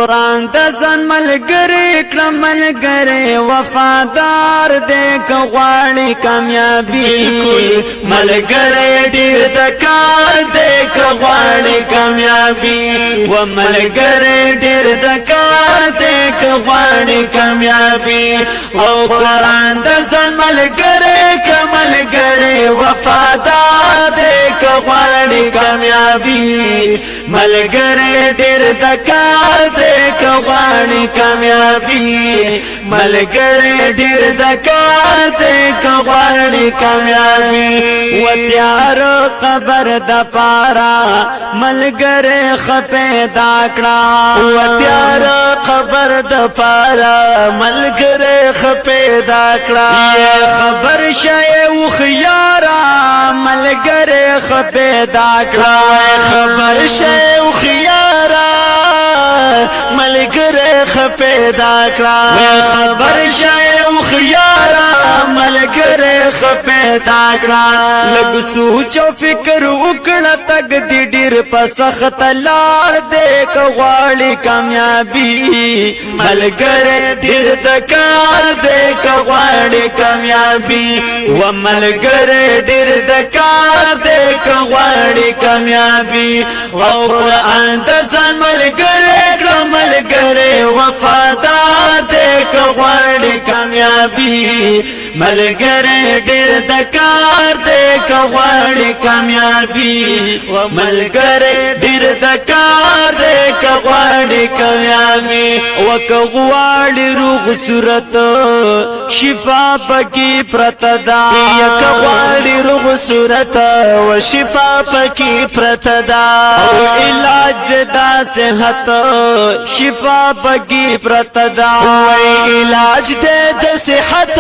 قرآن د ځان ملګری کړه ملګری وفادار دې که غواړي کامیابی ملګری ډېر د کار دې که غواړي کامیابی و ملګری ډېر د کار دې که غواړي کامیابی او قرآن د ځان ملګری که ملګری وفادار دې که غواړي کامیابی ملګری ډېر د کار دې که غواړي کامیابی ملګری ډېر د کار دې که غواړي کامیابی و تیار قبر د پارا ملګری ښه پیدا کړه و تیار قبر د پارا ملګری ښه پیدا کړه خبر شې وخیارا ملګری ښه پیدا کړه خبر شې وخیارا ملګری ښه پیدا کړه خبر شې وخیارا ملګری ښه پیدا کړه لږ سوچ او فکر وکړه تګ دې ډېر په سخت لار دې که غواړي کامیابی ملګری ډېر د کار دې که غواړي کامیابی و ملګری ډېر د کار دې که غواړي کامیابی او قرآن د ځان ملګری کړه ملګری وفادار دې که غواړي کامیابی ملګری ډېر د کار دې که غواړي کامیابی و ملګری ډېر د کار دې که غواړي کامیابی و که غواړي روغ صورت شفا پکې پرته ده یا که غواړي روغ صورت و شفا پکې پرته ده او علاج د صحت شفا پکې پرته ده علاج د صحت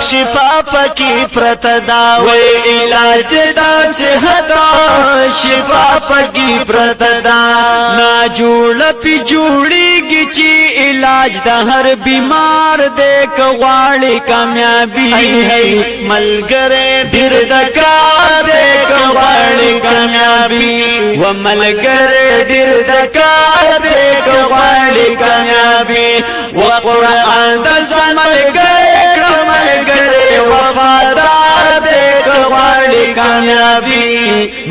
شفا پکې پرته ده وای علاج د صحت شفا پکې پرته ده نا جوړ پی جوړیږي چې علاج د هر بیمار دې که غواړي کامیابی ملګری ډېر د کار دې که غواړي کامیابی و ملګری ډېر د کار دې که غواړي کامیابی و قرآن د ځان ملګری کړه ملګری وفادار دې که غواړي کامیابی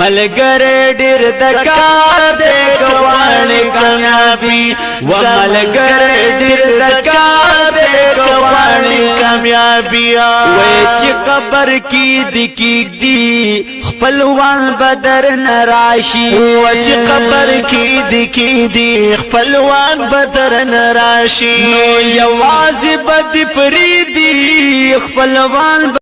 ملګری ډېر د کار دې که غواړي کامیابی و ملګری ډېر د کار دې که غواړي کامیابی وای چې قبر کې دې کېږدي خپلوان بدر نراشي و چې قبر کې دې کېږدي خپلوان بدر نراشي نو یوازې بد پریدي خپلوان